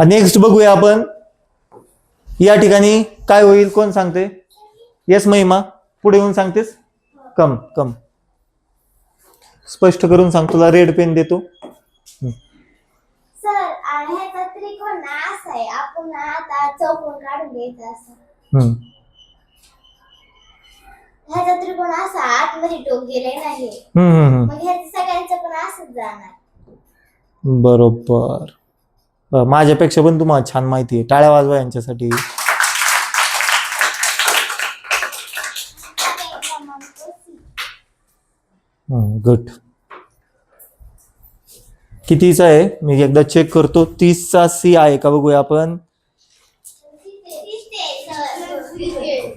Next बघूया आपण या ठिकाणी काय होईल, कोण सांगते? येस महिमा, पुढे येऊन सांगतेस. कम कम स्पष्ट करून सांग, तुला रेड पेन देतो. सर ह्याचा त्रिकोण असा आहे, आपण आता चौकोन काढून घ्यायचा असं. ह्याचा त्रिकोण असा आतमध्ये टोक गेले नाही, मग ह्याचं सगळ्यांचं पण असंच जाणार. बरोबर. माझ्यापेक्षा पण तुम्हाला छान माहिती आहे. टाळ्या वाजवा यांच्यासाठी. गुड. कितीचा आहे मी एकदा चेक करतो. 30चा सी आहे का बघूया आपण.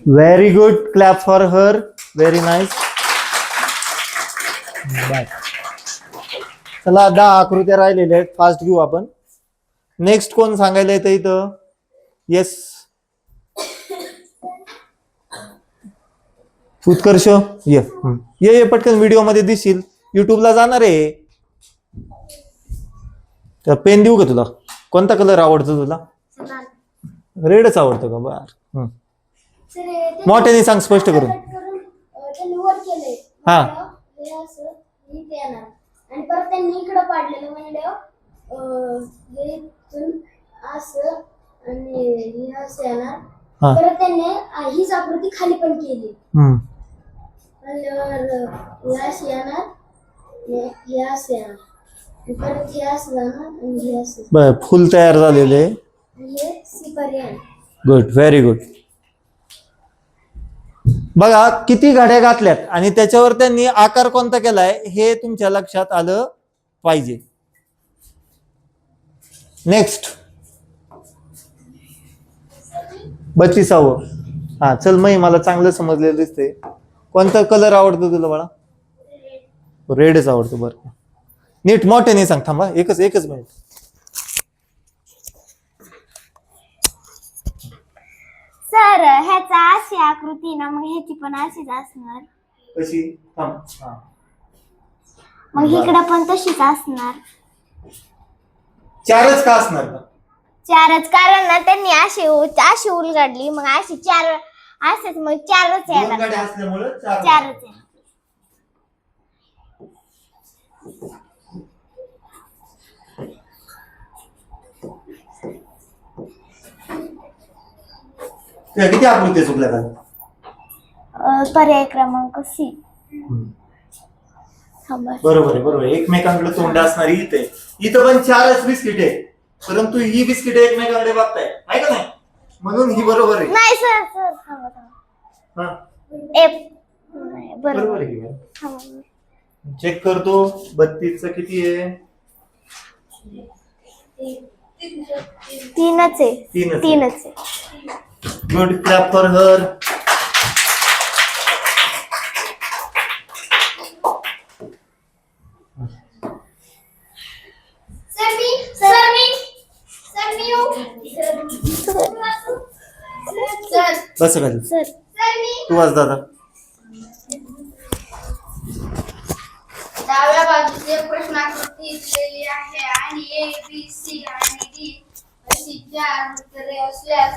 Very good, clap for her. Very nice. चला 10 आकृत्या राहिलेल्या आहेत, फास्ट घेऊ आपण. नेक्स्ट कोण सांगायला येतं इथं? येस उत्कर्ष, ये ये पटकन, व्हिडिओ मध्ये दिसशील, युट्यूबला जाणार आहे. तर पेन देऊ का तुला? कोणता कलर आवडतो तुला? रेडच आवडतो का? बर. मोठ्याने सांग, स्पष्ट करून. हा आणि परत त्यांनी इकडं पाडलेलं म्हणलं असं आणि हे असं येणार. परत त्यांनी हीच आकृती खाली पण केली. हे असं येणार, हे असं येणार, परत हे असं जाणार आणि हे असं. बर, फुल तयार झालेले. हे सी पर्यंत. Good, very good. बघा किती घड्या घातल्यात आणि त्याच्यावर त्यांनी आकार कोणता केलाय हे तुमच्या लक्षात आलं पाहिजे. नेक्स्ट 32व. हा चल, मला चांगलं समजलेलं दिसतंय. कोणता कलर आवडतो तुला बाळा? रेडच आवडतो. बरं, नीट मोठ्याने सांग. थांबा, एकच मिनिट. सर ह्याचा अशी आकृती ना, मग ह्याची पण अशीच असणार. कशी? मग इकडं पण तशीच असणार. 4च का असणार का? 4च, कारण ना त्यांनी अशी उलगडली, मग अशी 4 असेच, मग 4च येणार. 2 असल्यामुळे 4च येणार. किती आकृती चुकल्या का? पर्याय क्रमांक सी. बरोबर आहे. एकमेकांकडे तोंड असणारी इथं पण 4च बिस्किट आहे, परंतु ही बिस्किट एकमेकांकडे बघताय, आहे का नाही? म्हणून ही बरोबर आहे. नाही सर, बरोबर आहे. चेक करतो. 32चं किती आहे? 3च आहे. Good, clap for her. बस खाली. तू वाच दादा. डाव्या बाजूचे प्रश्नाकृती दिलेली आहे आणि ए, बी, सी आणि डी अशी 4 उत्तरे असल्यास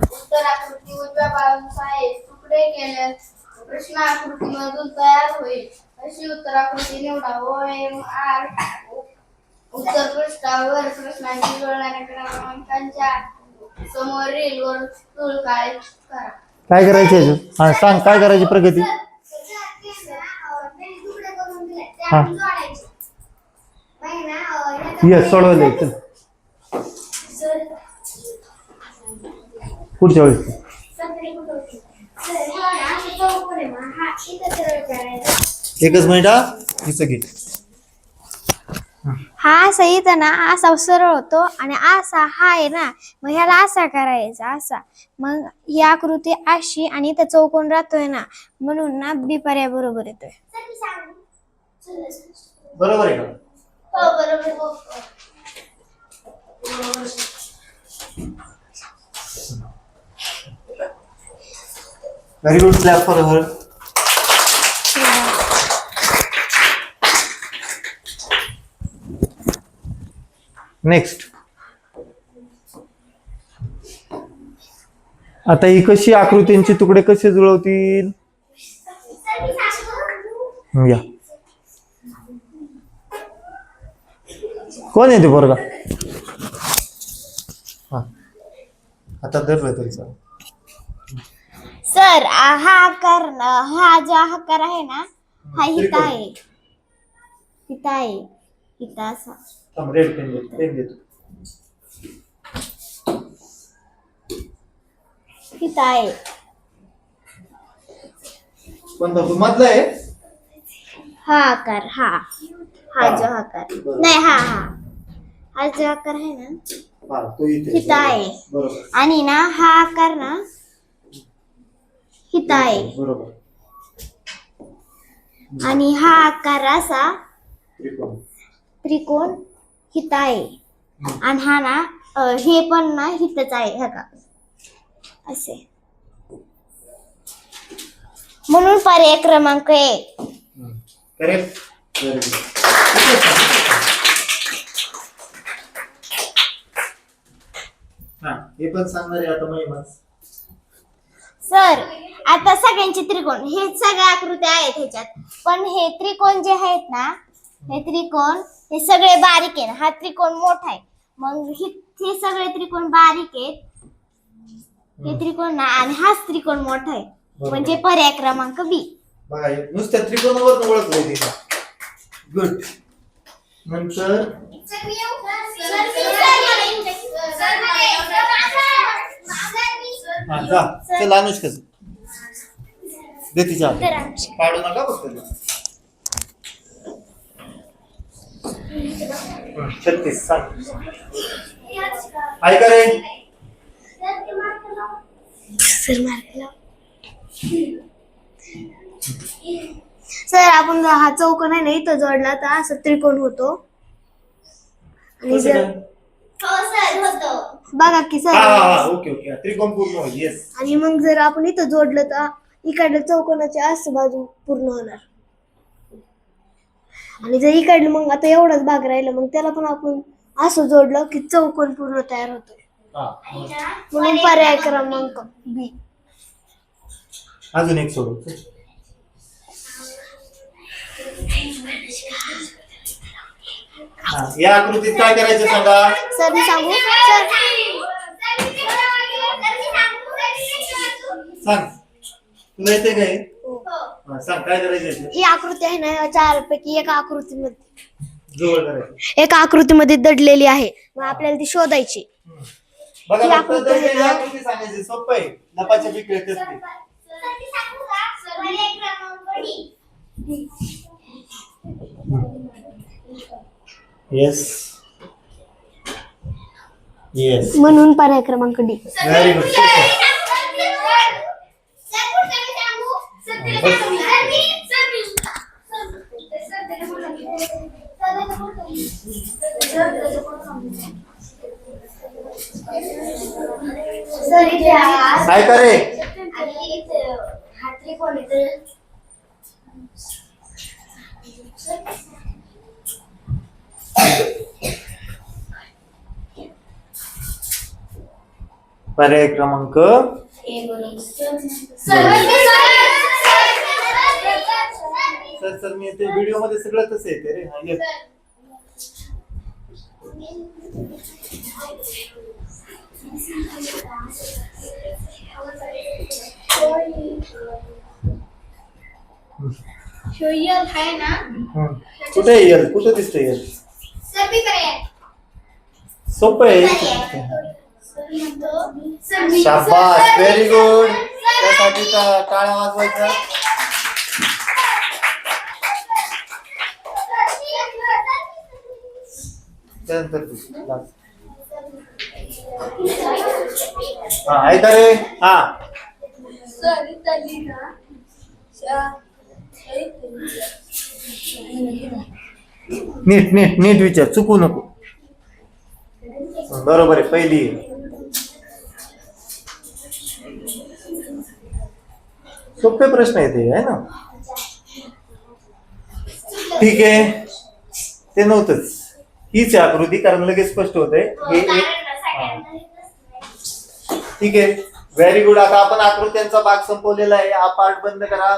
उत्तराकृती उजव्या बाजूस आहे. तुकडे केल्यास प्रश्नाकृतीमधून तयार होईल अशी उत्तराकृती निवडा. OMR उत्तर पृष्ठावर प्रश्नांची जुळणाऱ्या क्रमांकांच्या समोरील वर्तुळ करा. काय करायचे? हा सांग, काय करायची प्रगती? येस, सोडवले. पुढच्या वेळेस एकच मिनिट. हिचं घे. हा असा इथं ना असा सरळ होतो आणि असा हा आहे ना, मग ह्याला असा करायचा असा, मग ही आकृती अशी आणि इथं चौकोन राहतोय ना, म्हणून ना बी पर्याय बरोबर येतोय. बरोबर आहे का? हो बरोबर. Very good, clap for her. Next आता ही कशी आकृतींची तुकडे कसे जुळवतील? या कोण येते पोरगा? हा आता धरलं तरी चालेल. सर हा आकार हा जो आकार आहे ना हा हिता आहे, हिता आहे, हिता असा. रेड पेन देतो. हिता आहे. कोणता मधला आहे? हा आकार हा हा जो आकार नाही हा हा हा जो आकार आहे ना हा तो इथे हिता आहे. बरोबर. आणि ना हा आकार ना हिता आहे. बरोबर. आणि हा आकार असा त्रिकोण. त्रिकोण हिता आहे. आणि हा ना हे पण ना हितच आहे हा का असे. म्हणून पर्याय क्रमांक 1. करेक्ट. हा हे पण सांगणार आहे आता महिमाच. सर आता सगळ्यांचे त्रिकोण हे सगळ्या आकृत्या आहेत ह्याच्यात, पण हे त्रिकोण जे आहेत ना हे त्रिकोण हे सगळे बारीक आहे. हा त्रिकोण मोठा आहे, मग हे सगळे त्रिकोण बारीक आहेत. हे त्रिकोण ना आणि हाच त्रिकोण मोठा आहे, म्हणजे पर्याय क्रमांक B. बघा नुसत्या त्रिकोणावर ओळखलंय तिला. गुड. नंतर हा जा चल अनुष्का दे तिच्या हातात. काढू नका फक्त. 36 सांग. ऐका रे. सर आपण हा चौकोन आहे ना इथं जोडला तर असं त्रिकोण होतो. आणि जर बघा की हा सर हा ओके ओके त्रिकोण पूर्ण होईल. येस. आणि मग जर आपण इथं जोडलं तर इकडल्या चौकोनाची असं बाजू पूर्ण होणार. आणि जर इकडलं मग आता एवढाच भाग राहिला मग त्याला पण आपण असं जोडलं की चौकोन पूर्ण तयार होतो. म्हणून पर्याय क्रमांक B. अजून एक सोडू. या आकृतीत काय करायचं सांगा. सर मी सांगू सर सांग तुला येते काय? सांग काय करायचं. ही आकृती आहे ना या 4 पैकी एका आकृतीमध्ये जवळ करायचं. एका आकृतीमध्ये दडलेली आहे, मग आपल्याला ती शोधायची. बघा ही फक्त आकृती आहे दडलेली ना? आकृती सांगायची. सोपं आहे. लपाच्या बिकळत असते. Yes yes. म्हणून पर्याय क्रमांक D. Very good. काय करे. पर्याय क्रमांक सर मी ते व्हिडिओ मध्ये सगळं तसं येते रे. हा ये. आहे ना कुठे येईल कुठे दिसतंय येईल. सोपं आहे. शाबास व्हेरी गुड. त्यासाठी टाळ्या वाजवायच्या. त्यानंतर हा ऐका रे. हा नीट नीट नीट विचार चुकू नको. बरोबर आहे. पहिली सोपे प्रश्न येते आहे ना. ठीक आहे ते नव्हतंच. हीच आकृती कारण लगेच स्पष्ट होते. हे एक ठीक आहे. Very good. आता आपण आकृत्यांचा भाग संपवलेला आहे. हा पार्ट बंद करा.